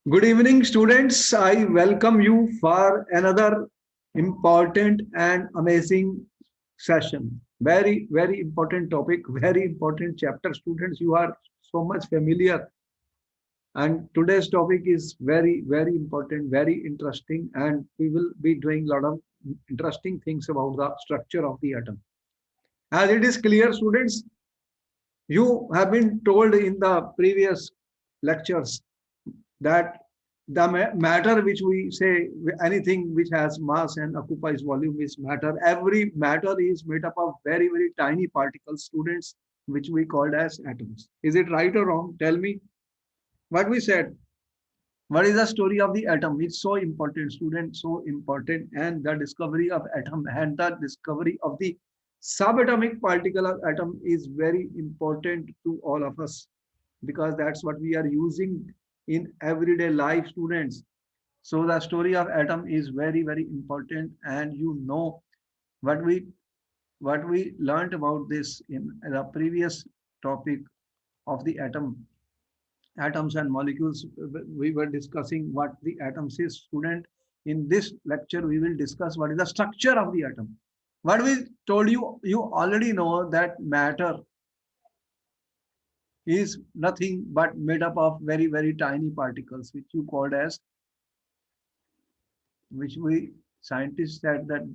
Good evening, students. I welcome you for another important and amazing session. Very important topic, very important chapter. Students, you are so much familiar. And today's topic is very important, very interesting, and we will be doing a lot of interesting things about the structure of the atom. As it is clear, students, you have been told in the previous lectures that the matter which we say anything which has mass and occupies volume is matter. Every matter is made up of very tiny particles, students, which we called as atoms. Is it right or wrong? Tell me what we said. What is the story of the atom? It's so important, student, so important. And the discovery of atom and the discovery of the subatomic particle of atom is very important to all of us, because that's what we are using in everyday life, students. So the story of atom is very important, and you know what we learned about this in the previous topic of the atom, atoms and molecules. We were discussing what the atoms is, student. In this lecture we will discuss what is the structure of the atom. What we told you, you already know that matter is nothing but made up of very tiny particles, which you called as, which we scientists said that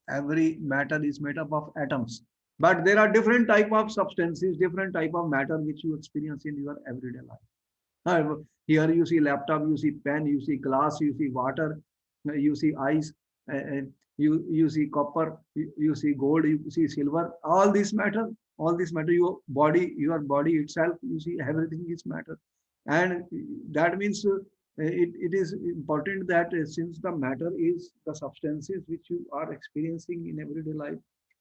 every matter is made up of atoms. But there are different type of substances, different type of matter which you experience in your everyday life. Here you see laptop, you see pen, you see glass, you see water, you see ice, you see copper, you see gold, you see silver. All this matter, all this matter. Your body itself, you see everything is matter, and that means it is important that since the matter is the substances which you are experiencing in everyday life,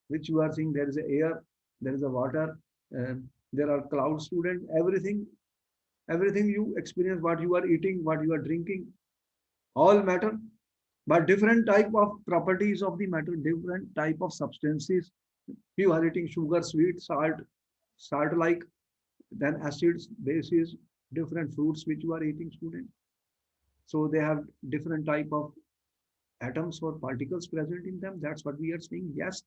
which you are seeing, there is a air, there is a water, there are clouds, student, everything you experience, what you are eating, what you are drinking, all matter. But different type of properties of the matter, different type of substances. You are eating sugar, sweet, salt like, then acids, bases, different fruits which you are eating, student. So they have different type of atoms or particles present in them. That's what we are saying. Yes,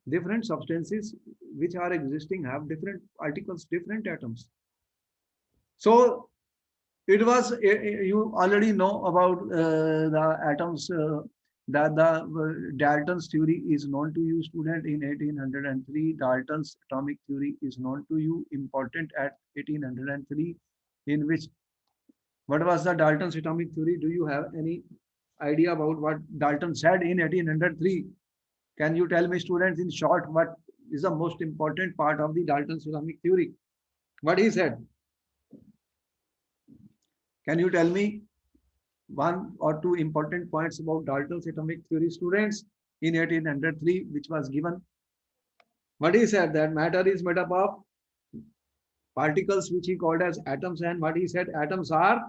different substances which are existing have different particles, different atoms. So it was, you already know about the atoms, that the Dalton's theory is known to you, student, in 1803. Dalton's atomic theory is known to you, important at 1803, in which, what was the Dalton's atomic theory? Do you have any idea about what Dalton said in 1803? Can you tell me, students, in short, what is the most important part of the Dalton's atomic theory? What he said? Can you tell me one or two important points about Dalton's atomic theory, students, in 1803, which was given? What he said, that matter is made up of particles which he called as atoms, and what he said, atoms are,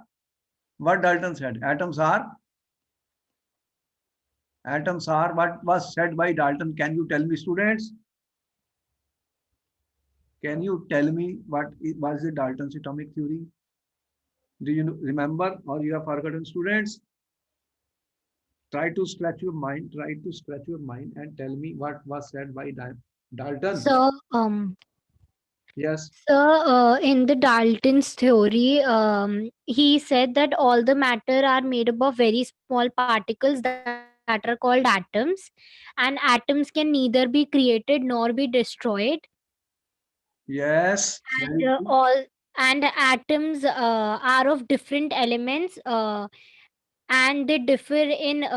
what Dalton said, atoms are what was said by Dalton. Can you tell me, students? Can you tell me what was the Dalton's atomic theory? Do you remember, or you have forgotten, students? Try to scratch your mind, and tell me what was said by Dalton. So, Yes. in the Dalton's theory, he said that all the matter are made up of very small particles that are called atoms, and atoms can neither be created nor be destroyed. Yes. And Very good. all and atoms are of different elements, and they differ in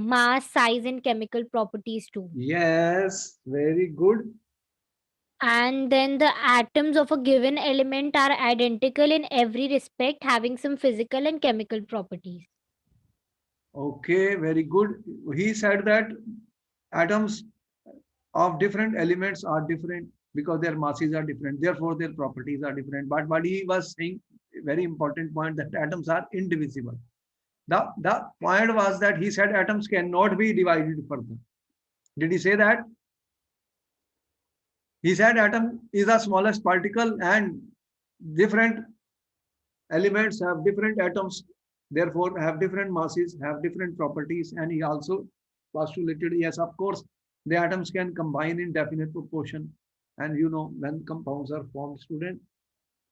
mass, size, and chemical properties too. Yes. Very good. And then the atoms of a given element are identical in every respect, having some physical and chemical properties. Okay. Very good. He said that atoms of different elements are different because their masses are different. Therefore, their properties are different. But what he was saying, very important point, that atoms are indivisible. The point was that he said atoms cannot be divided further. Did he say that? He said atom is the smallest particle, and different elements have different atoms, therefore have different masses, have different properties. And he also postulated, yes, of course, the atoms can combine in definite proportion. And you know, when compounds are formed, student.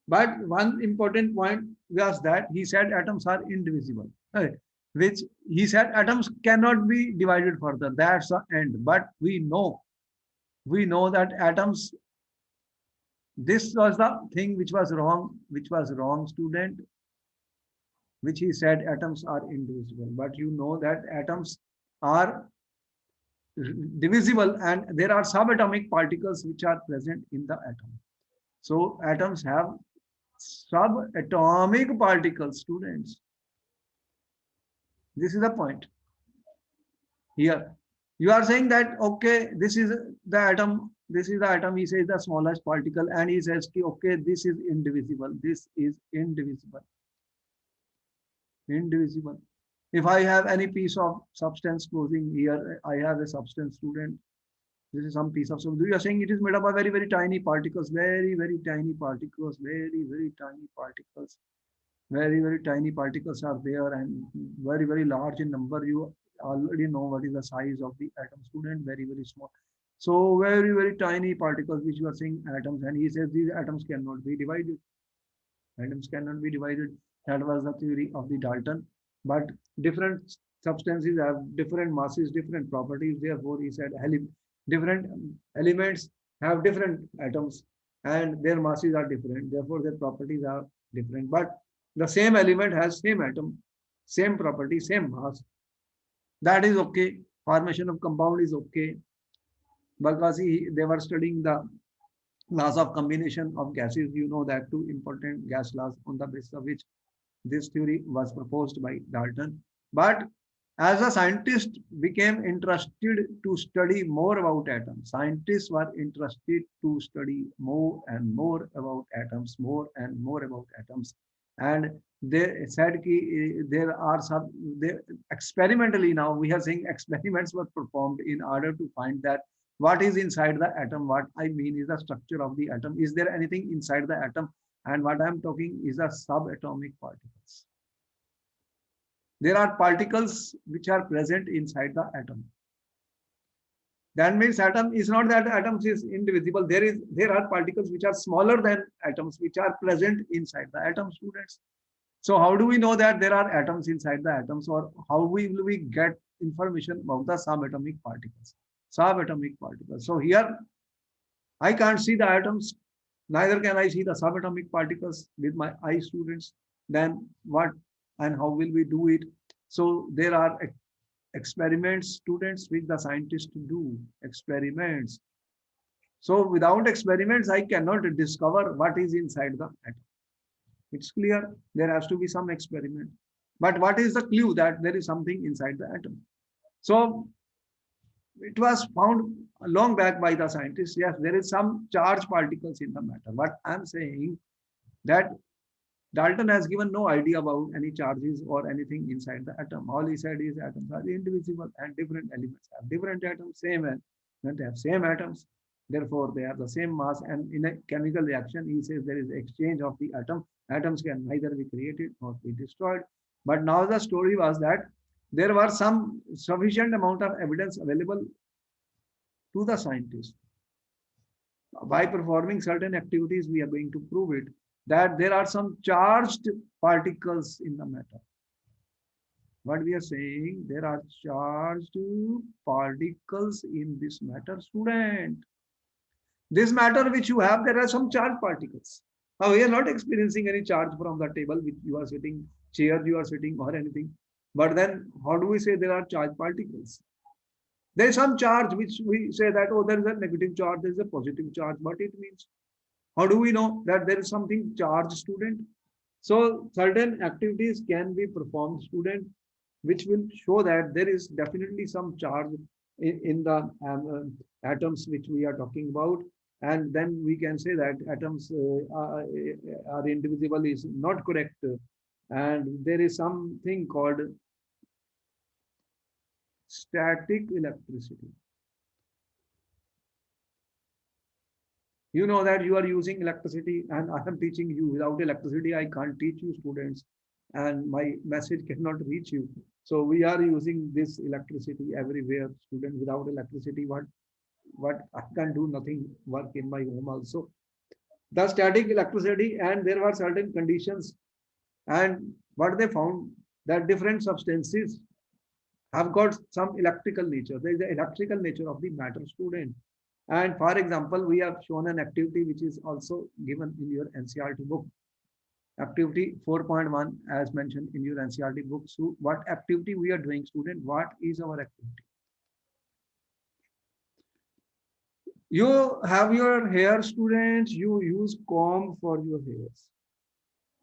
But one important point was that he said atoms are indivisible, right? Which he said atoms cannot be divided further. That's the end. But we know that atoms, this was the thing which was wrong, student, which he said atoms are indivisible. But you know that atoms are divisible and there are subatomic particles which are present in the atom. So atoms have subatomic particles, students. This is the point here. You are saying that, okay, this is the atom, he says the smallest particle, and he says, okay, this is indivisible, indivisible. If I have any piece of substance closing here, I have a substance, student. This is some piece of substance. You are saying it is made up of very, very tiny particles, very tiny particles, very tiny particles. Very, very tiny particles are there and very, very large in number. You already know what is the size of the atom, student, very, very small. So very, very tiny particles, which you are saying atoms. And he says these atoms cannot be divided. Atoms cannot be divided. That was the theory of the Dalton. But different substances have different masses, different properties. Therefore, he said different elements have different atoms and their masses are different. Therefore, their properties are different. But the same element has same atom, same property, same mass. That is okay. Formation of compound is okay. Because they were studying the laws of combination of gases. You know that two important gas laws on the basis of which this theory was proposed by Dalton. But as a scientist became interested to study more about atoms, scientists were interested to study more and more about atoms, more and more about atoms. And they said there are some, experimentally now we are saying experiments were performed in order to find that what is inside the atom. What I mean is the structure of the atom. Is there anything inside the atom? And what I'm talking is the subatomic particles. There are particles which are present inside the atom. That means atom is not that atoms is indivisible. There are particles which are smaller than atoms which are present inside the atom, students. So how do we know that there are atoms inside the atoms, or how will we get information about the subatomic particles? Subatomic particles. So here I can't see the atoms, neither can I see the subatomic particles with my eye, students. Then what and how will we do it? So there are experiments, students, which the scientists do. Experiments. So without experiments, I cannot discover what is inside the atom. It's clear there has to be some experiment. But what is the clue that there is something inside the atom? So it was found long back by the scientists. Yes, there is some charged particles in the matter. What I'm saying that Dalton has given no idea about any charges or anything inside the atom. All he said is atoms are indivisible and different elements have different atoms, same element have same atoms. Therefore, they have the same mass. And in a chemical reaction, he says there is exchange of the atom. Atoms can neither be created nor be destroyed. But now the story was that there were some sufficient amount of evidence available to the scientists. By performing certain activities, we are going to prove it that there are some charged particles in the matter. What we are saying, there are charged particles in this matter, student. This matter which you have, there are some charged particles. Now, we are not experiencing any charge from the table which you are sitting, chair you are sitting, or anything. But then, how do we say there are charged particles? There is some charge which we say that, oh, there is a negative charge, there is a positive charge. What it means? How do we know that there is something charged, student? So certain activities can be performed, student, which will show that there is definitely some charge in the atoms which we are talking about. And then we can say that atoms are indivisible is not correct. And there is something called static electricity. You know that you are using electricity and I am teaching you. Without electricity, I can't teach you students and my message cannot reach you. So we are using this electricity everywhere. Student, without electricity, what I can do nothing, work in my home also. The static electricity, and there were certain conditions, and what they found that different substances have got some electrical nature. There is the electrical nature of the matter, student. And for example, we have shown an activity which is also given in your NCRT book. Activity 4.1 as mentioned in your NCRT book. So what activity we are doing, student? What is our activity? You have your hair, students. You use comb for your hairs.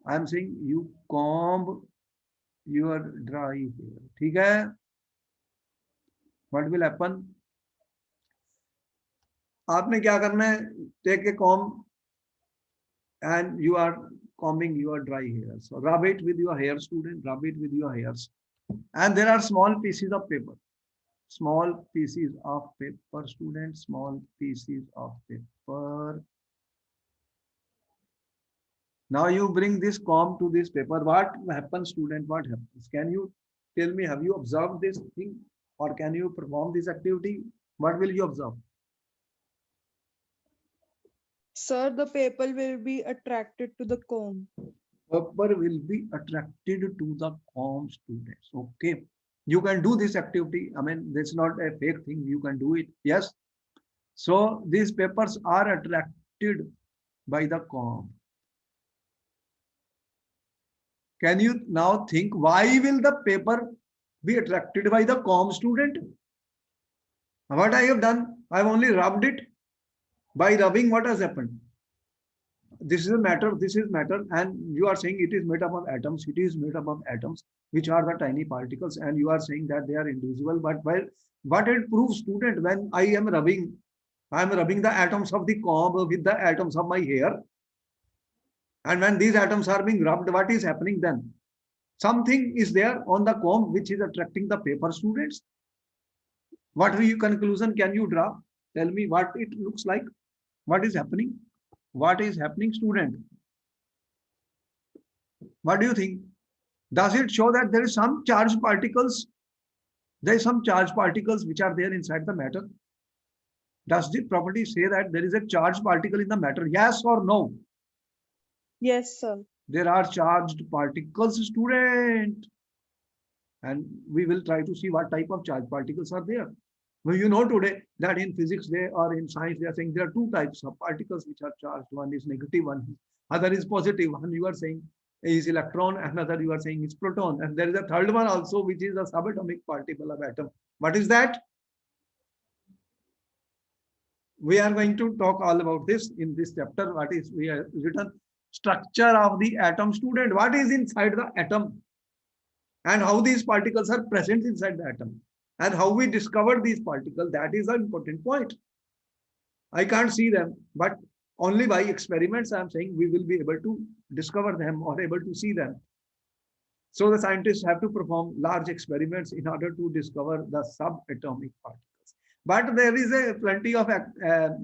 I'm saying you comb your dry hair. ठीक है? What will happen? आपने क्या करना है? Take a comb and you are combing your dry hair. So rub it with your hair, student. Rub it with your hairs. And there are small pieces of paper. Small pieces of paper, student. Small pieces of paper. Now you bring this comb to this paper. What happens, student? What happens? Can you tell me, have you observed this thing? Or can you perform this activity? What will you observe? Sir, the paper will be attracted to the comb. Paper will be attracted to the comb, students. Okay. You can do this activity. I mean, that's not a fake thing. You can do it. Yes. So these papers are attracted by the comb. Can you now think why will the paper be attracted by the comb, student? What I have done, I have only rubbed it. By rubbing, what has happened? This is a matter, this is matter, and you are saying it is made up of atoms. It is made up of atoms, which are the tiny particles, and you are saying that they are indivisible. But well, what it proves, student, when I am rubbing the atoms of the comb with the atoms of my hair. And when these atoms are being rubbed, what is happening then? Something is there on the comb which is attracting the paper, students. What conclusion can you draw? Tell me what it looks like. What is happening? What is happening, student? What do you think? Does it show that there is some charged particles? There is some charged particles which are there inside the matter. Does the property say that there is a charged particle in the matter? Yes or no? Yes, sir. There are charged particles, student. And we will try to see what type of charged particles are there. Well, you know today that in physics they or in science they are saying there are two types of particles which are charged. One is negative, one other is positive. One you are saying is electron, another you are saying is proton, and there is a third one also which is a subatomic particle of atom. What is that? We are going to talk all about this in this chapter. What is we have written? Structure of the atom, student. What is inside the atom? And how these particles are present inside the atom and how we discover these particles, that is an important point. I can't see them, but only by experiments I'm saying we will be able to discover them or able to see them. So the scientists have to perform large experiments in order to discover the subatomic particles. But there is a plenty of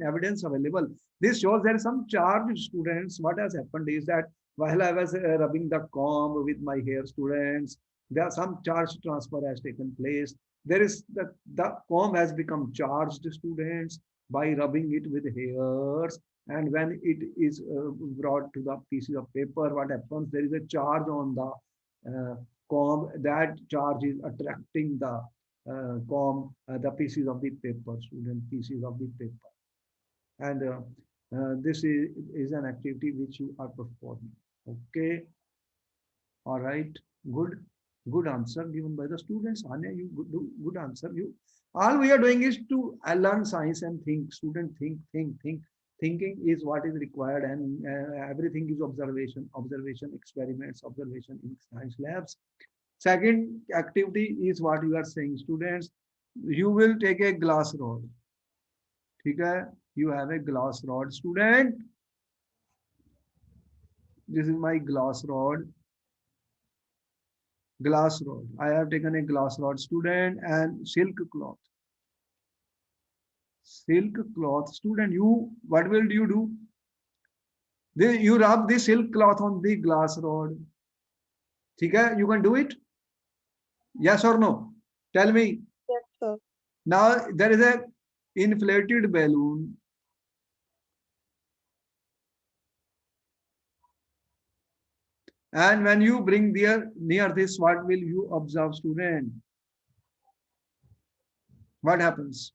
evidence available. This shows there is some charged, students. What has happened is that while I was rubbing the comb with my hair, students, there are some charge transfer has taken place. There is the comb has become charged, students, by rubbing it with hairs. And when it is brought to the pieces of paper, what happens? There is a charge on the comb. That charge is attracting the comb, the pieces of the paper, student, pieces of the paper. And this is an activity which you are performing. Okay. All right. Good. Good answer given by the students. Anya, you good answer. You all we are doing is to learn science and think. Student, think. Thinking is what is required, and everything is observation, experiments, observation in science labs. Second activity is what you are saying, students. You will take a glass rod. Okay? You have a glass rod, student. This is my glass rod. Glass rod. I have taken a glass rod, student, and silk cloth. silk cloth. Student, what will you do? You rub the silk cloth on the glass rod. Okay, you can do it? Yes or no? Tell me. Yes, sir. Now there is a inflated balloon, and when you bring near this, what will you observe, student? What happens?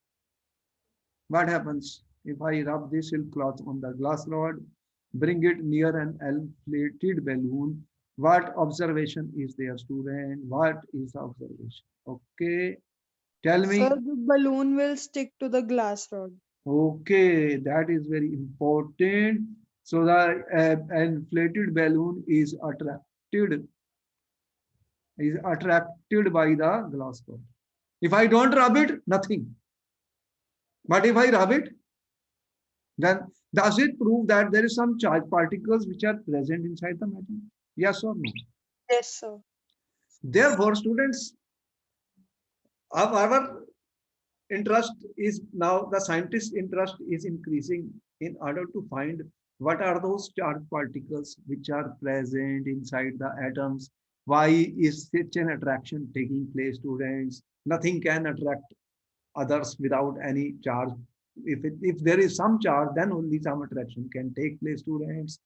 What happens if I rub the silk cloth on the glass rod, bring it near an inflated balloon? What observation is there, student? What is the observation? Okay, tell Sir, me. the balloon will stick to the glass rod. Okay, that is very important. So the inflated balloon is attracted by the glass rod. If I don't rub it, nothing. But if I rub it, then does it prove that there is some charge particles which are present inside the atom? Yes or no? Yes, sir. Therefore, students, our interest is now the scientist's interest is increasing in order to find what are those charged particles which are present inside the atoms. Why is such an attraction taking place, students? Nothing can attract others without any charge. If there is some charge, then only some attraction can take place, students.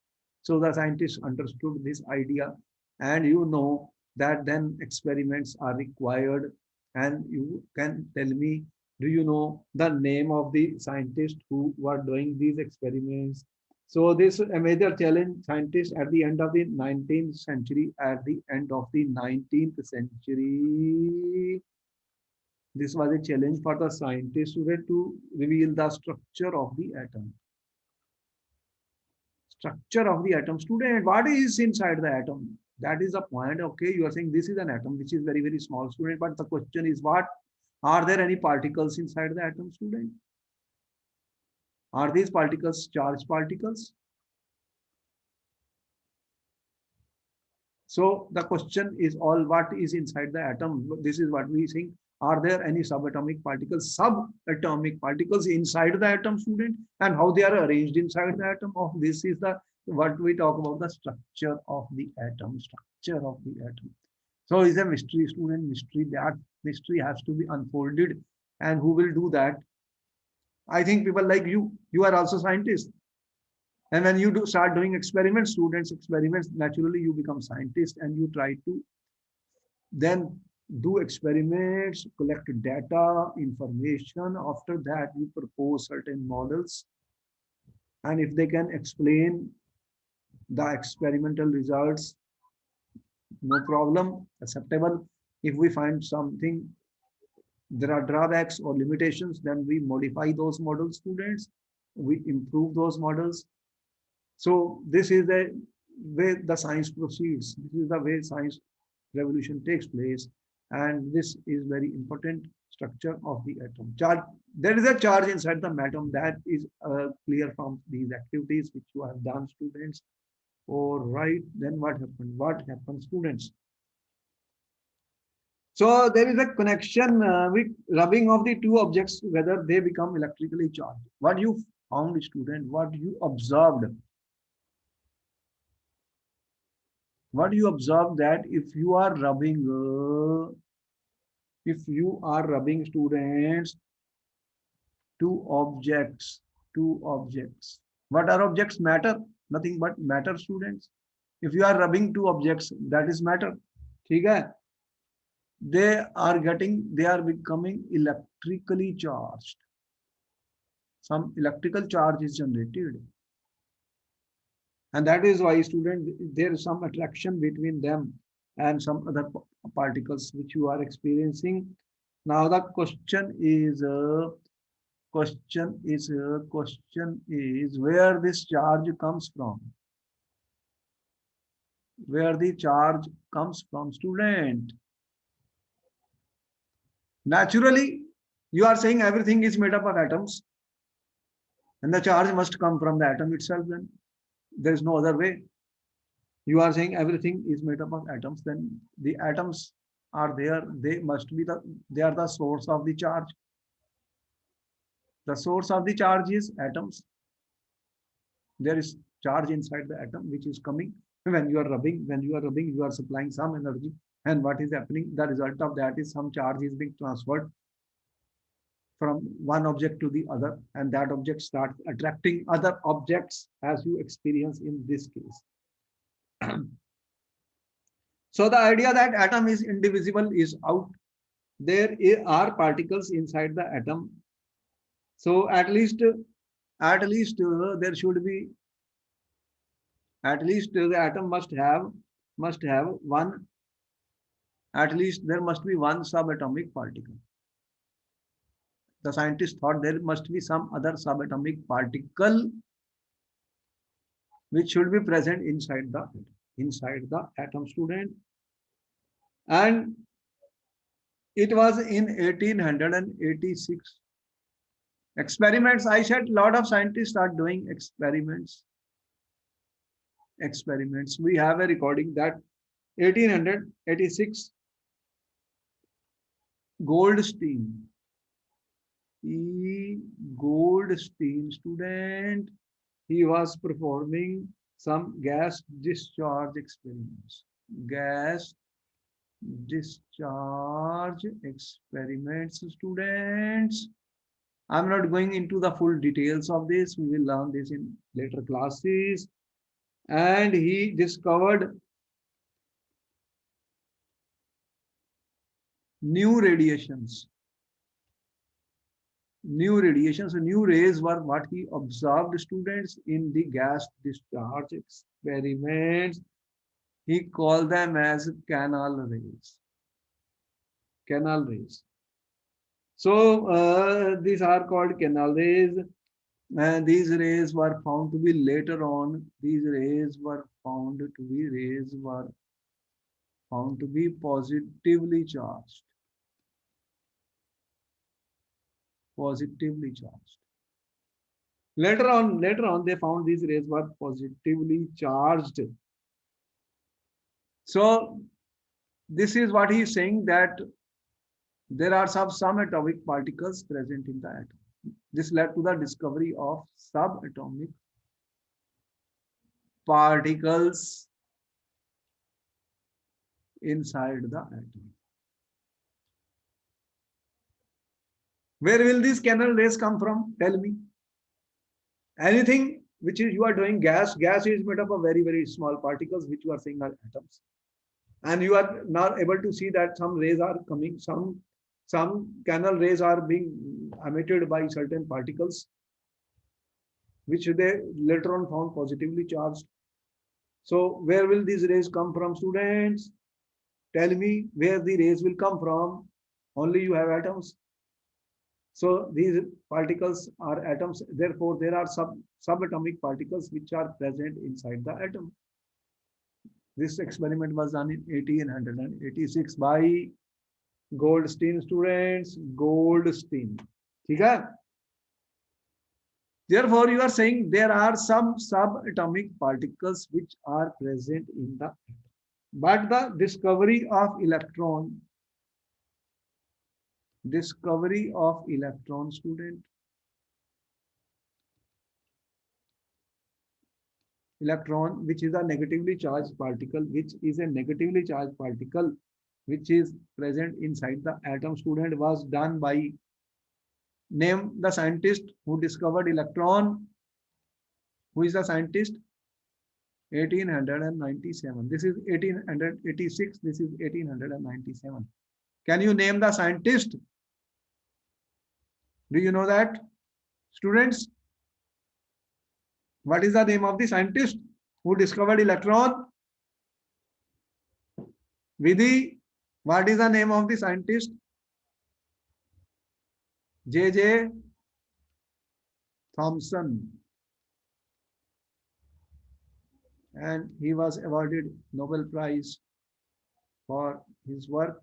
So the scientists understood this idea, and you know that then experiments are required. And you can tell me, do you know the name of the scientists who were doing these experiments? So this a major challenge scientists at the end of the 19th century, at the end of the 19th century, this was a challenge for the scientists to reveal the structure of the atom. Structure of the atom. Student, what is inside the atom? That is the point. Okay, you are saying this is an atom which is very, very small, student. But the question is, what are there any particles inside the atom, student? Are these particles charged particles? So the question is all what is inside the atom? This is what we think. Are there any subatomic particles, inside the atom, student? And how they are arranged inside the atom? Of this is the what we talk about, the structure of the atom. Structure of the atom. So it's a mystery, student. Mystery. That mystery has to be unfolded. And who will do that? I think people like you are also scientists. And when you start doing experiments, students experiments, naturally you become scientists and you try to then do experiments, collect data, information. After that, you propose certain models. And if they can explain the experimental results, no problem, acceptable. If we find something, there are drawbacks or limitations, then we modify those models, students. We improve those models. So this is the way the science proceeds. This is the way science revolution takes place. And this is very important structure of the atom. Charge, there is a charge inside the atom that is clear from these activities which you have done, students. All right, then what happened? What happened, students? So there is a connection with rubbing of the two objects, whether they become electrically charged. What you found, student, what you observed, that if you are rubbing, students, two objects, what are objects? Matter, nothing but matter, students. If you are rubbing two objects, that is matter. Okay? They are becoming electrically charged. Some electrical charge is generated. And that is why, student, there is some attraction between them and some other particles which you are experiencing. Now the question is where this charge comes from. Where the charge comes from, student. Naturally, you are saying everything is made up of atoms, and the charge must come from the atom itself. Then there is no other way. You are saying everything is made up of atoms, then the atoms are there. They are the source of the charge. The source of the charge is atoms. There is charge inside the atom which is coming when you are rubbing. When you are rubbing, you are supplying some energy. And what is happening? The result of that is some charge is being transferred from one object to the other, and that object starts attracting other objects as you experience in this case. So the idea that atom is indivisible is out. There are particles inside the atom. So at least there should be, at least the atom must have one, at least there must be one subatomic particle. The scientists thought there must be some other subatomic particle which should be present inside the atom, student. And it was in 1886. Experiments, I said, a lot of scientists are doing experiments. We have a recording that 1886, Goldstein, E.Goldstein, student, he was performing some gas discharge experiments. Gas discharge experiments, students. I'm not going into the full details of this. We will learn this in later classes. And he discovered new radiations. New rays were what he observed, students, in the gas discharge experiments. He called them as canal rays. Canal rays. So these are called canal rays. And these rays were found to be later on. These rays were found to be positively charged. Positively charged. Later on, they found these rays were positively charged. So this is what he is saying, that there are some atomic particles present in the atom. This led to the discovery of subatomic particles inside the atom. Where will these canal rays come from? Tell me. Anything which is you are doing gas is made up of very, very small particles which you are saying are atoms. And you are not able to see that some rays are coming, some canal rays are being emitted by certain particles which they later on found positively charged. So where will these rays come from, students? Tell me where the rays will come from. Only you have atoms. So these particles are atoms. Therefore, there are subatomic particles which are present inside the atom. This experiment was done in 1886 by Goldstein, students. Goldstein. Okay? Therefore, you are saying there are some subatomic particles which are present in the atom. But the discovery of electron, student. Electron, which is a negatively charged particle, which is present inside the atom, student, was done by, name the scientist who discovered electron. Who is the scientist? 1897. This is 1886. This is 1897. Can you name the scientist? Do you know that, students? What is the name of the scientist who discovered electron? Vidhi, what is the name of the scientist? J.J. Thomson. And he was awarded Nobel Prize for his work.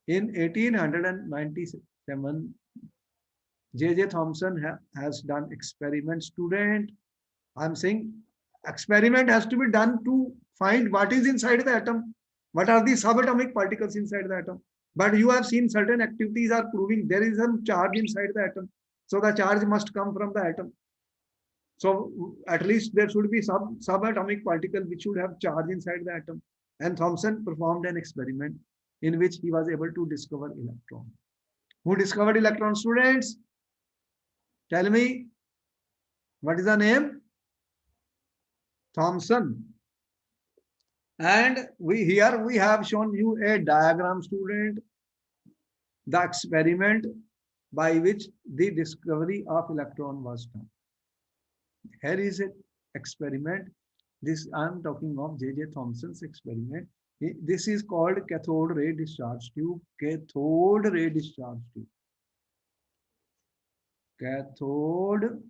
In 1897, J.J. Thomson has done experiment, student. I'm saying experiment has to be done to find what is inside the atom. What are the subatomic particles inside the atom? But you have seen certain activities are proving there is some charge inside the atom. So the charge must come from the atom. So at least there should be some subatomic particle which should have charge inside the atom. And Thomson performed an experiment in which he was able to discover electron. Who discovered electron, students? Tell me, what is the name? Thomson. And we have shown you a diagram, student, the experiment by which the discovery of electron was done. Here is an experiment. This I am talking of J.J. Thomson's experiment. This is called cathode ray discharge tube. Cathode ray discharge tube. Cathode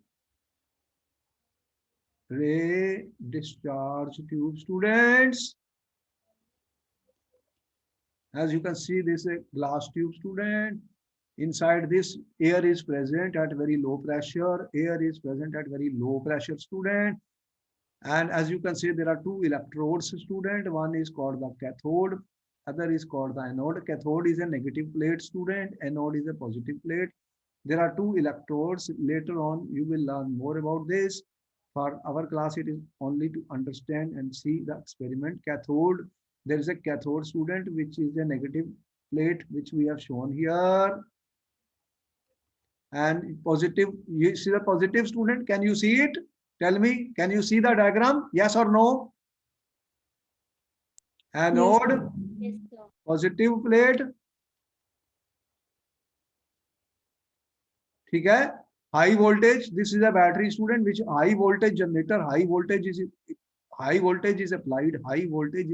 ray discharge tube, students. As you can see, this is a glass tube, student. Inside this, air is present at very low pressure. Air is present at very low pressure, student. And as you can see, there are two electrodes, student. One is called the cathode, other is called the anode. Cathode is a negative plate, student. Anode is a positive plate. There are two electrodes. Later on, you will learn more about this. For our class, it is only to understand and see the experiment. Cathode, there is a cathode, student, which is a negative plate, which we have shown here. And positive, you see the positive, student? Can you see it? Tell me, can you see the diagram? Yes or no? Anode, Yes, sir. positive plate. ठीक है? High voltage, this is a battery, student, which high voltage generator, high voltage is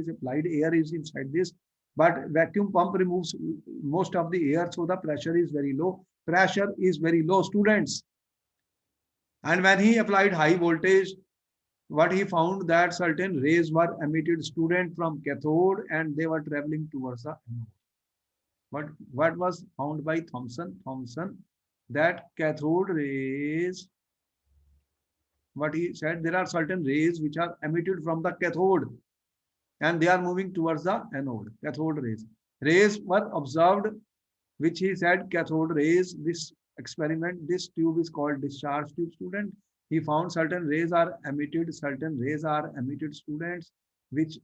applied, air is inside this, but vacuum pump removes most of the air, so the pressure is very low. Pressure is very low, students. And when he applied high voltage, what he found that certain rays were emitted, student, from cathode, and they were traveling towards the anode. What was found by Thomson? That cathode rays, what he said, there are certain rays which are emitted from the cathode and they are moving towards the anode. Cathode rays. Rays were observed, which he said cathode rays. This experiment, this tube is called discharge tube, student. He found certain rays are emitted, students, which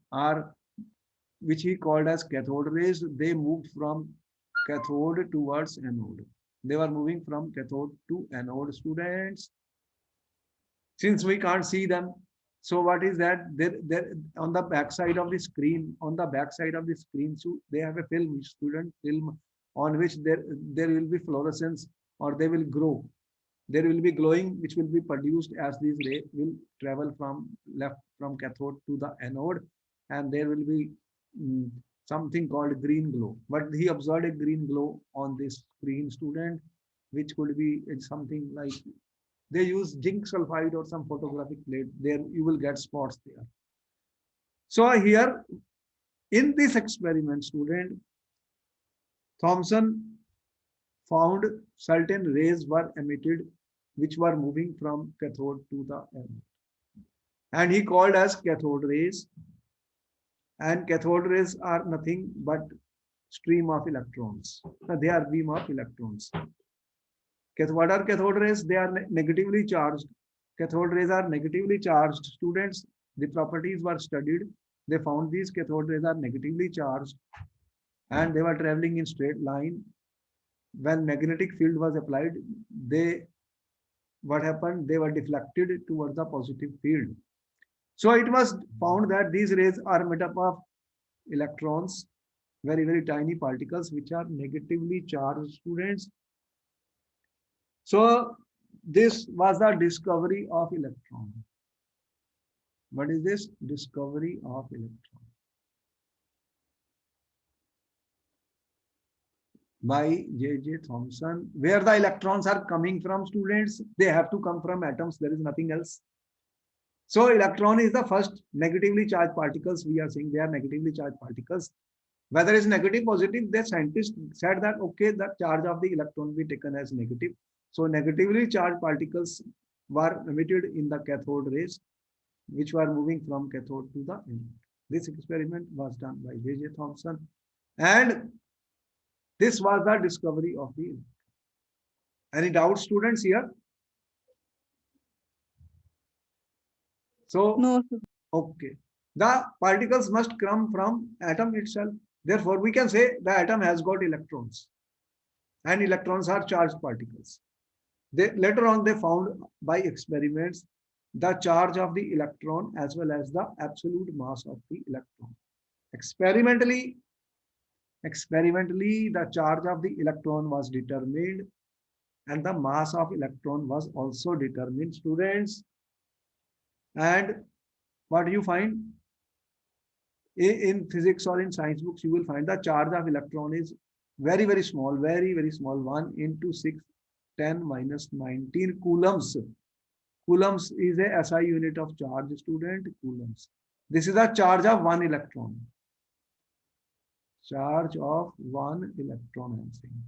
he called as cathode rays. They moved from cathode towards anode. They were moving from cathode to anode, students. Since we can't see them, so what is that? There on the back side of the screen, so they have a film, student, film on which there will be fluorescence, or they will grow. There will be glowing, which will be produced as these rays will travel from cathode to the anode, and there will be something called green glow. But he observed a green glow on this screen, student, which could be something like they use zinc sulfide or some photographic plate. There you will get spots there. So here in this experiment, student, Thomson found certain rays were emitted which were moving from cathode to the anode, and he called as cathode rays. And cathode rays are nothing but stream of electrons. They are beam of electrons. What are cathode rays? They are negatively charged. Cathode rays are negatively charged. Students, the properties were studied. They found these cathode rays are negatively charged and they were traveling in straight line. When magnetic field was applied, what happened? They were deflected towards the positive field. So it was found that these rays are made up of electrons, very, very tiny particles, which are negatively charged, students. So this was the discovery of electron. What is this? Discovery of electron by J.J. Thomson. Where the electrons are coming from, students? They have to come from atoms. There is nothing else. So electron is the first negatively charged particles. We are saying they are negatively charged particles. Whether it's negative, positive, the scientists said that, okay, the charge of the electron will be taken as negative. So negatively charged particles were emitted in the cathode rays, which were moving from cathode to the anode. This experiment was done by J.J. Thomson, and this was the discovery of the electron. Any doubts, students, here? So, No, sir. okay. The particles must come from atom itself. Therefore, we can say the atom has got electrons, and electrons are charged particles. Later on, they found by experiments the charge of the electron as well as the absolute mass of the electron. Experimentally, the charge of the electron was determined and the mass of electron was also determined, students. And what do you find? In physics or in science books, you will find the charge of electron is very, very small, very, very small, 1 into 6, 10 minus 19 coulombs. Coulombs is a SI unit of charge, student, coulombs. This is the charge of one electron. Charge of one electron, I'm saying.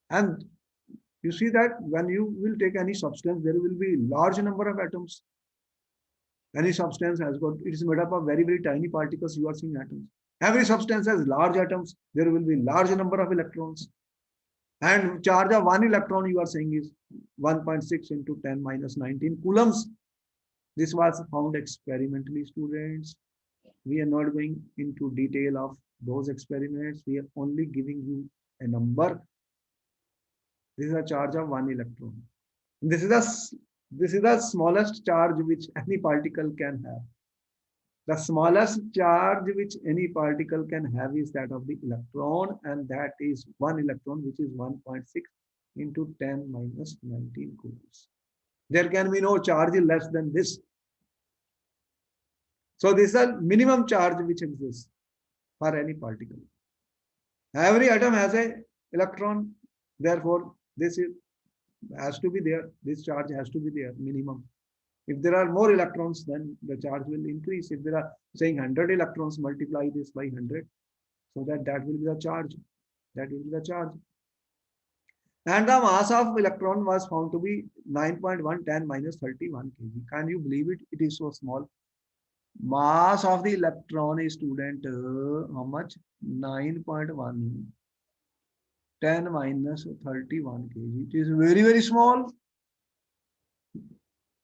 And you see that when you will take any substance, there will be large number of atoms. Any substance has got, it is made up of very, very tiny particles. You are seeing atoms. Every substance has large atoms. There will be large number of electrons. And charge of one electron, you are saying, is 1.6 into 10 minus 19 coulombs. This was found experimentally, students. We are not going into detail of those experiments. We are only giving you a number. This is a charge of one electron. This is the smallest charge which any particle can have. The smallest charge which any particle can have is that of the electron, and that is one electron, which is 1.6 into 10 minus 19 coulombs. There can be no charge less than this. So this is a minimum charge which exists for any particle. Every atom has a electron, therefore this has to be there. This charge has to be there, minimum. If there are more electrons, then the charge will increase. If there are, saying 100 electrons, multiply this by 100, so that will be the charge. That will be the charge. And the mass of electron was found to be 9.110 minus 31 kg. Can you believe it? It is so small. Mass of the electron is, student, how much? 9.1 10 minus 31 kg. It is very, very small.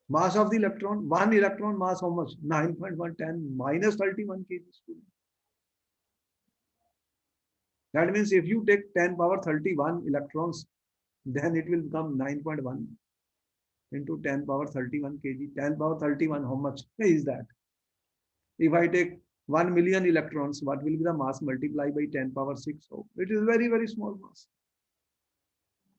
Mass of the electron, one electron mass, how much? 9.110 minus 31 kg. That means if you take 10 power 31 electrons, then it will become 9.1 into 10 power 31 kg. 10 power 31, how much is that? If I take 1 million electrons, what will be the mass multiplied by 10 power 6? So it is very, very small mass.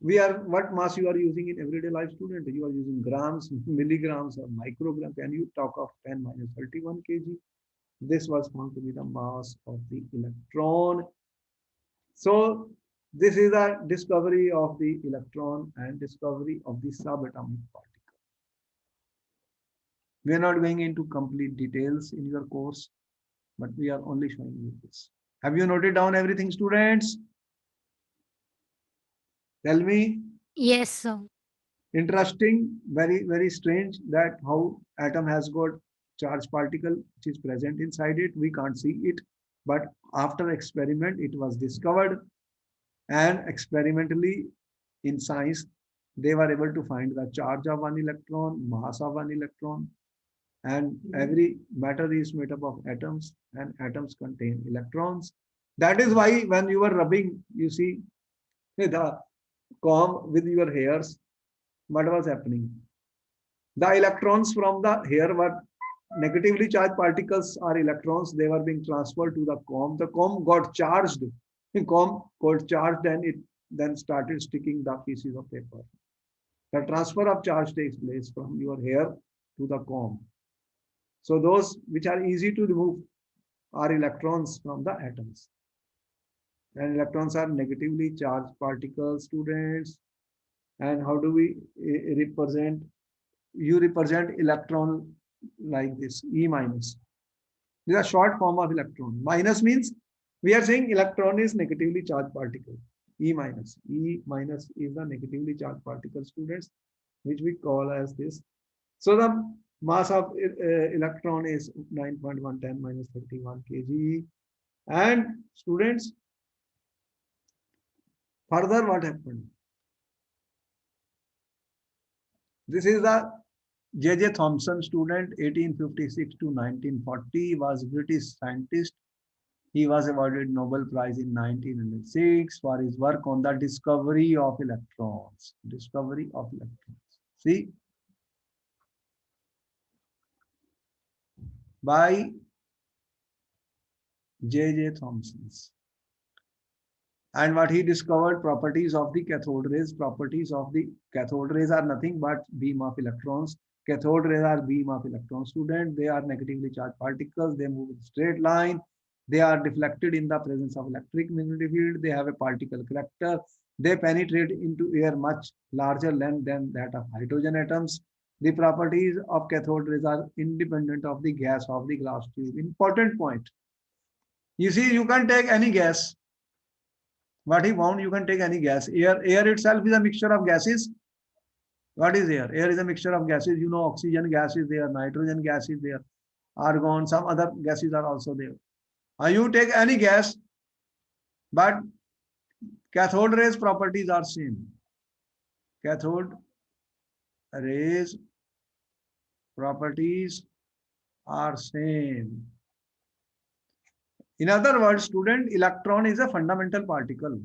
What mass you are using in everyday life, student? You are using grams, milligrams, or micrograms. Can you talk of 10 minus 31 kg? This was found to be the mass of the electron. So this is the discovery of the electron and discovery of the subatomic particle. We are not going into complete details in your course, but we are only showing you this. Have you noted down everything, students? Tell me. Yes, sir. Interesting, very, very strange that how atom has got charged particle which is present inside it. We can't see it, but after experiment, it was discovered, and experimentally in science, they were able to find the charge of one electron, mass of one electron, and every matter is made up of atoms, and atoms contain electrons. That is why when you are rubbing, you see the comb with your hairs, what was happening? The electrons from the hair were negatively charged particles or electrons. They were being transferred to the comb. The comb got charged. The comb got charged and it then started sticking the pieces of paper. The transfer of charge takes place from your hair to the comb. So those which are easy to remove are electrons from the atoms. And electrons are negatively charged particles, students. And how do we represent? You represent electron like this, E minus. This is a short form of electron. Minus means we are saying electron is negatively charged particle. E minus. E minus is the negatively charged particle, students, which we call as this. So the mass of electron is 9.110 minus 31 kg. And students, further what happened? This is the J.J Thomson student, 1856 to 1940, was British scientist. He was awarded Nobel Prize in 1906 for his work on the discovery of electrons. Discovery of electrons. See, by J.J Thomson. And what he discovered, properties of the cathode rays. Properties of the cathode rays are nothing but beam of electrons. Cathode rays are beam of electrons. Student, they are negatively charged particles. They move in straight line. They are deflected in the presence of electric magnetic field. They have a particle character. They penetrate into air much larger length than that of hydrogen atoms. The properties of cathode rays are independent of the gas of the glass tube. Important point. You see, you can take any gas. What he found, you can take any gas. Air itself is a mixture of gases. What is air? Air is a mixture of gases. You know, oxygen gas is there, nitrogen gas is there, argon, some other gases are also there. You take any gas, but cathode rays properties are same. Cathode rays properties are same. In other words, student, electron is a fundamental particle.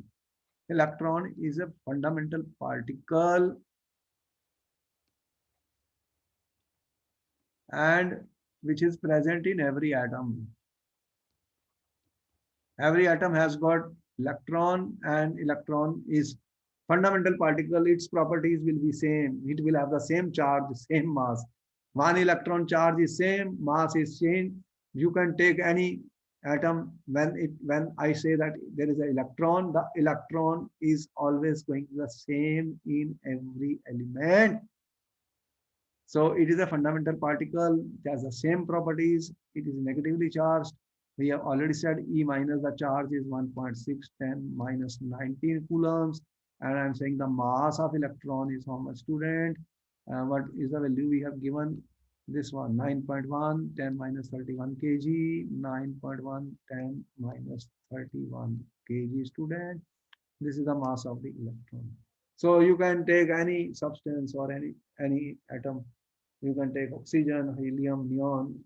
Electron is a fundamental particle and which is present in every atom. Every atom has got electron, and electron is fundamental particle. Its properties will be same. It will have the same charge, same mass. One electron charge is same, mass is same. You can take any atom. When I say that there is an electron, the electron is always going to be the same in every element. So it is a fundamental particle. It has the same properties. It is negatively charged. We have already said E minus, the charge is 1.610 minus 19 coulombs. And I'm saying the mass of electron is how much, student? What is the value we have given? This one, 9.1, 10 minus 31 kg, 9.1, 10 minus 31 kg, student. This is the mass of the electron. So you can take any substance or any atom. You can take oxygen, helium, neon,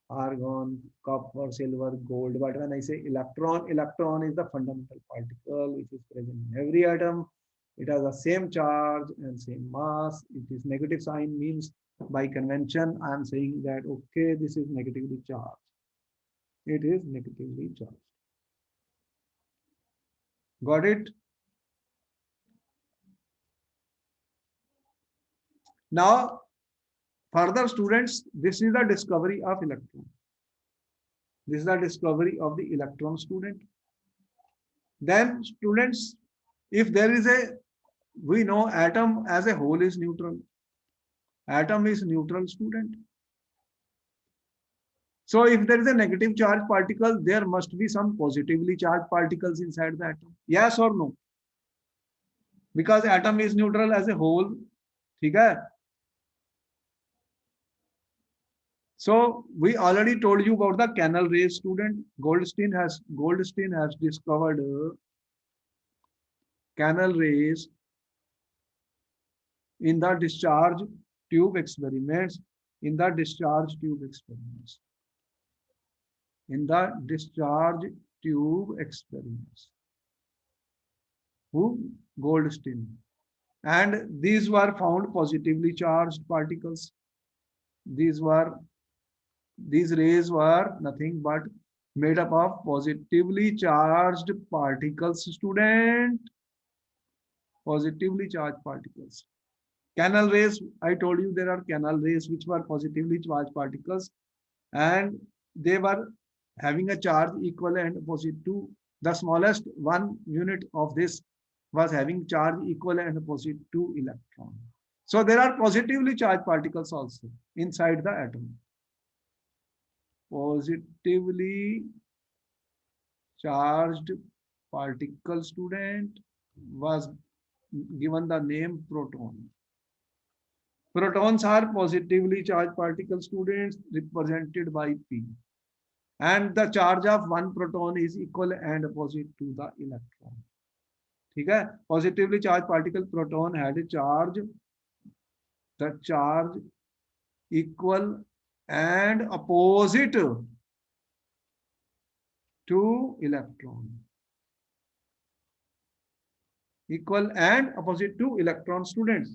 argon, copper, silver, gold. But when I say electron, electron is the fundamental particle which is present in every atom. It has the same charge and same mass. It is negative sign, means by convention I am saying that okay, this is negatively charged. It is negatively charged. Got it? Now, further students, this is the discovery of electron. This is the discovery of the electron, student. Then students, if there is we know atom as a whole is neutral. Atom is neutral, student. So if there is a negative charge particle, there must be some positively charged particles inside the atom. Yes or no? Because atom is neutral as a whole. Okay? So we already told you about the Canal rays, student. Goldstein has discovered Canal rays in the discharge tube experiments. In the discharge tube experiments. In the discharge tube experiments. Who? Goldstein. And these were found positively charged particles. These rays were nothing but made up of positively charged particles, student. Positively charged particles. Canal rays, I told you there are canal rays which were positively charged particles, and they were having a charge equal and opposite to the smallest one unit of this was having charge equal and opposite to electron. So there are positively charged particles also inside the atom. Positively charged particle, student, was given the name proton. Protons are positively charged particle, students, represented by P. And the charge of one proton is equal and opposite to the electron. Okay? Positively charged particle proton had a charge the charge equal and opposite to electron. Equal and opposite to electron, students.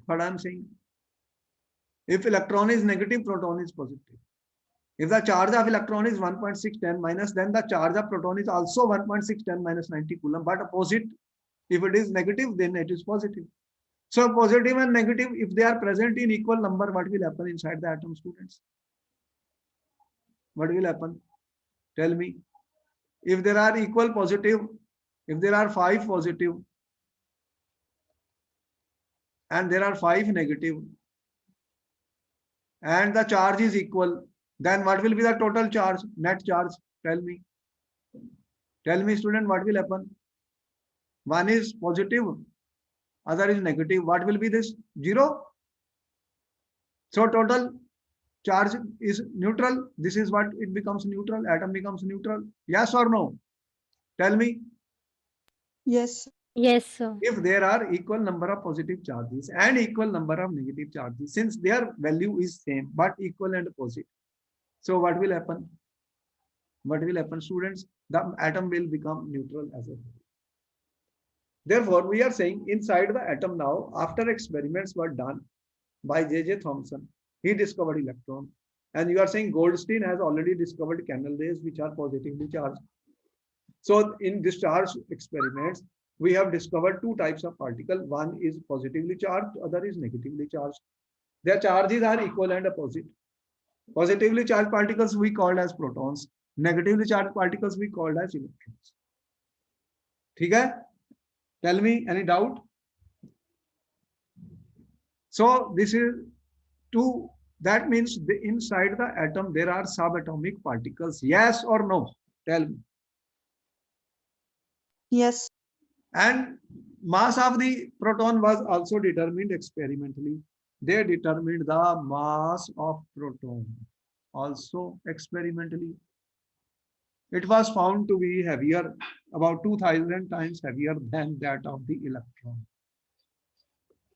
What I'm saying, if electron is negative, proton is positive. If the charge of electron is 1.610 minus, then the charge of proton is also 1.610 minus 90 coulomb, but opposite. If it is negative, then it is positive. So positive and negative, if they are present in equal number, what will happen inside the atom, students? What will happen? Tell me. If there are equal positive, if there are 5 positive and there are 5 negative and the charge is equal, then what will be the total charge, net charge? Tell me. Tell me, student, what will happen? One is positive, other is negative. What will be this? 0. So total charge is neutral. This is what it becomes neutral. Atom becomes neutral. Yes or no? Tell me. Yes. Yes, sir. If there are equal number of positive charges and equal number of negative charges, since their value is same but equal and opposite, so what will happen? What will happen, students? The atom will become neutral as a whole. Therefore, we are saying inside the atom now, after experiments were done by J.J. Thomson, he discovered electron. And you are saying Goldstein has already discovered Canal rays, which are positively charged. So in discharge experiments, we have discovered 2 types of particle. One is positively charged, other is negatively charged. Their charges are equal and opposite. Positively charged particles we called as protons. Negatively charged particles we called as electrons. Okay? Tell me, any doubt? So this is 2. That means inside the atom there are subatomic particles. Yes or no? Tell me. Yes. And mass of the proton was also determined experimentally. They determined the mass of proton also experimentally. It was found to be heavier, about 2000 times heavier than that of the electron.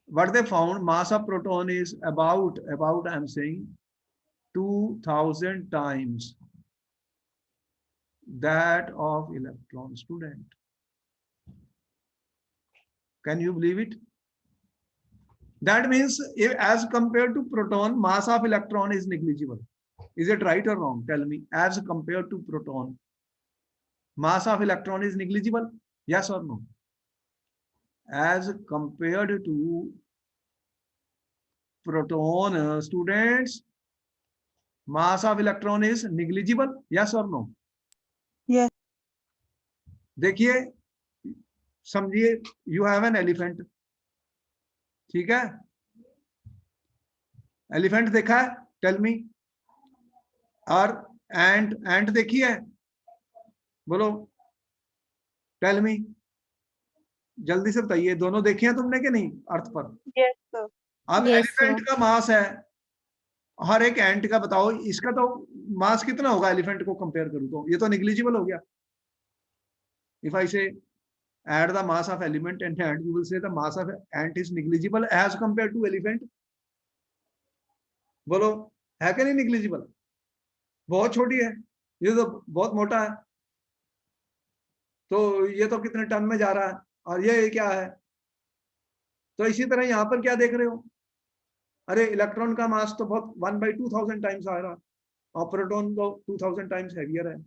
What they found, mass of proton is about I'm saying 2000 times that of electron, student. Can you believe it? That means if, as compared to proton, mass of electron is negligible. Is it right or wrong? Tell me. As compared to proton, mass of electron is negligible. Yes or no? As compared to proton, students, mass of electron is negligible. Yes or no? Yes. देखिए, समझिए, you have an elephant. ठीक है? Elephant देखा है? Tell me. और ant देखी है? बोलो. Tell me. जल्दी से बताइए, दोनों देखे हैं तुमने कि नहीं अर्थ पर? Yes, sir. अब Yes, एलिफेंट sir. का मास है, हर एक एंट का बताओ, इसका तो मास कितना होगा एलिफेंट को कंपेयर करूं तो? ये तो नेग्लिजिबल हो गया. इफ आई से add the mass of element and ant, you will say the mass of ant is negligible as compared to elephant. बोलो, है कि नहीं negligible? बहुत छोटी है, ये तो बहुत मोटा है. तो ये तो कितने टन में जा रहा है, और ये क्या है? तो इसी तरह यहाँ पर क्या देख रहे हो? अरे इलेक्ट्रॉन का मास तो बहुत 1/2000 टाइम्स आ रहा, और प्रोटॉन तो 2000 टाइम्स हैवियर है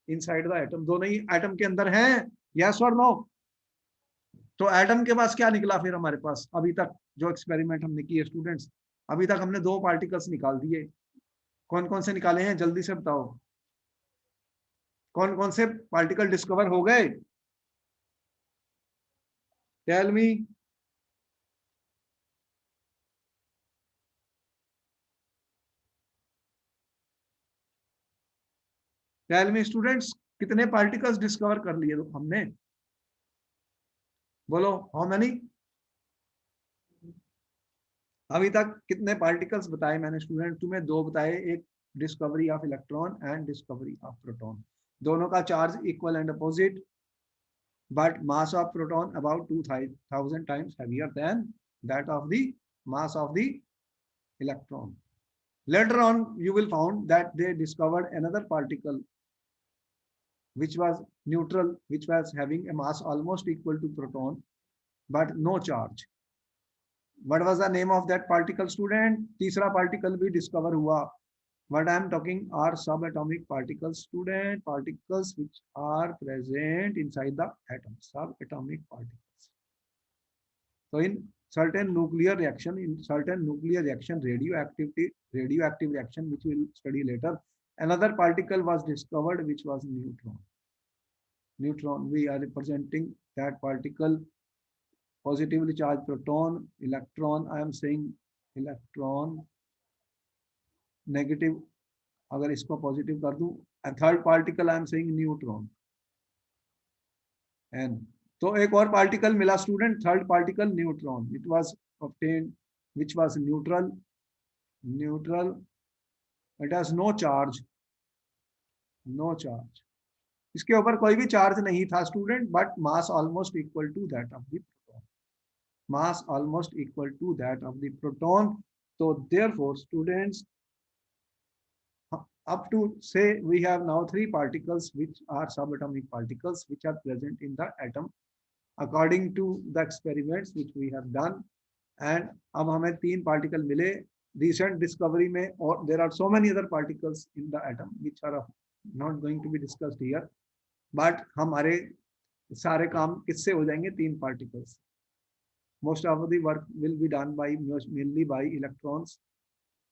इनसाइड द एटम. दोनों ही एटम के अंदर हैं. यस और नो? तो एटम के पास क्या निकला फिर हमारे पास? अभी तक जो एक्सपेरिमेंट हमने किए स्टूडेंट्स, अभी तक हमने 2 पार्टिकल्स निकाल दिए. कौन कौन से निकाले हैं? जल्दी से बताओ. कौन कौन से पार्टिकल डिस्कवर हो गए? Tell me. Tell me students, कितने पार्टिकल्स डिस्कवर कर लिए हमने? बोलो, हाउ मेनी? अभी तक कितने पार्टिकल्स बताए मैंने स्टूडेंट? तुम्हें 2 बताए, एक discovery of electron and discovery of proton. दोनों का charge equal and opposite, but mass of proton about 2000 times heavier than that of the mass of the electron. Later on, you will find that they discovered another particle which was neutral, which was having a mass almost equal to proton, but no charge. What was the name of that particle, student? तीसरा particle भी discover हुआ. What I am talking are subatomic particles, student. Particles which are present inside the atom. Subatomic particles. So in certain nuclear reaction, radioactive reaction, which we will study later, another particle was discovered, which was neutron. Neutron, we are representing that particle. Positively charged proton, electron, I am saying electron, negative, अगर इसको positive कर दूं, third particle I am saying neutron. And तो एक और particle मिला student, third particle neutron. It was obtained which was neutral. It has no charge. इसके ऊपर कोई भी चार्ज नहीं था student, but mass almost equal to that of the proton. Mass almost equal to that of the proton. So therefore, students, up to say we have now 3 particles which are subatomic particles which are present in the atom according to the experiments which we have done. And अब हमें 3 particle मिले recent discovery में, और there are so many other particles in the atom which are not going to be discussed here. But हमारे सारे काम किससे हो जाएंगे? 3 particles. Most of the work will be done by mainly by electrons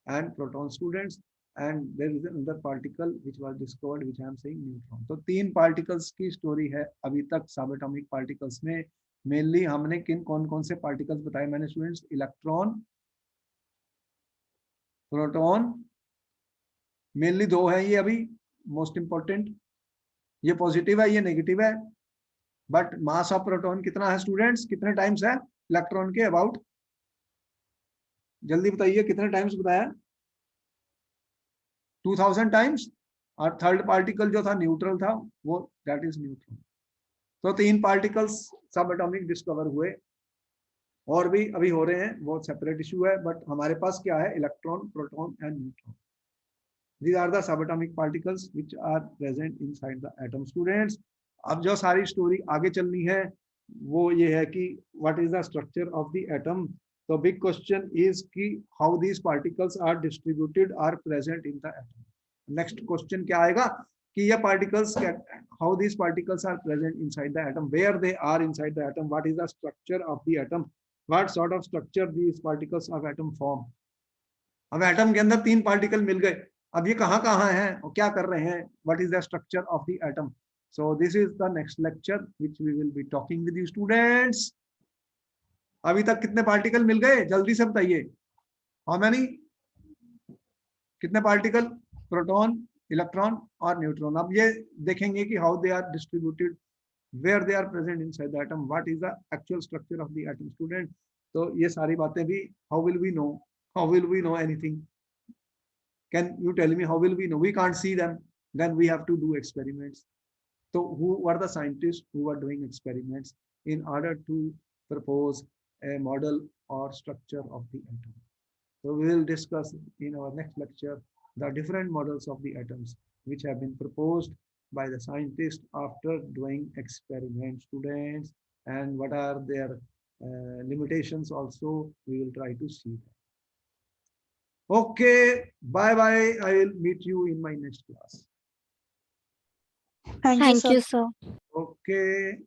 and proton, students. And there is another particle which was discovered, which I am saying neutron. तो 3 particles की story है अभी तक subatomic particles में. Mainly हमने कौन कौन से particles बताए मैंने students? Electron, proton, mainly 2 है ये अभी most important. ये positive है, ये negative है. बट मास ऑफ प्रोटॉन कितना है स्टूडेंट्स? कितने टाइम्स है इलेक्ट्रॉन के? अबाउट जल्दी बताइए, कितने टाइम्स बताया? 2000 टाइम्स. और थर्ड पार्टिकल जो था न्यूट्रल था, वो दैट इज न्यूट्रॉन. तो 3 पार्टिकल्स सब एटॉमिक डिस्कवर हुए, और भी अभी हो रहे हैं, वो सेपरेट इशू है. बट हमारे पास क्या है? Electron, proton and neutron. These are the subatomic particles which are present inside the atom, students. अब जो सारी स्टोरी आगे चलनी है वो ये है कि what is the structure of the atom. तो बिग क्वेश्चन इज कि how these particles are distributed are present in the atom. Next question क्या आएगा कि ये particles, how these particles are present inside the atom, where they are inside the atom, what is the structure of the atom, what sort of structure these particles of atom form. अब atom के अंदर 3 particle मिल गए, अब ये कहाँ कहाँ हैं और क्या कर रहे हैं, what is the structure of the atom. So this is the next lecture which we will be talking with you, students. अभी तक कितने पार्टिकल मिल गए? जल्दी से बताइए. How many? कितने पार्टिकल? प्रोटॉन, इलेक्ट्रॉन और न्यूट्रॉन. अब ये देखेंगे कि how they are distributed, where they are present inside the atom, what is the actual structure of the atom, student. तो ये सारी बातें भी, how will we know anything? Can you tell me how will we know? We can't see them. Then we have to do experiments. So who were the scientists who were doing experiments in order to propose a model or structure of the atom? So we will discuss in our next lecture the different models of the atoms which have been proposed by the scientists after doing experiments, students, and what are their limitations also we will try to see. Okay, bye bye. I will meet you in my next class. Thank you, Thank sir. you, sir. Okay.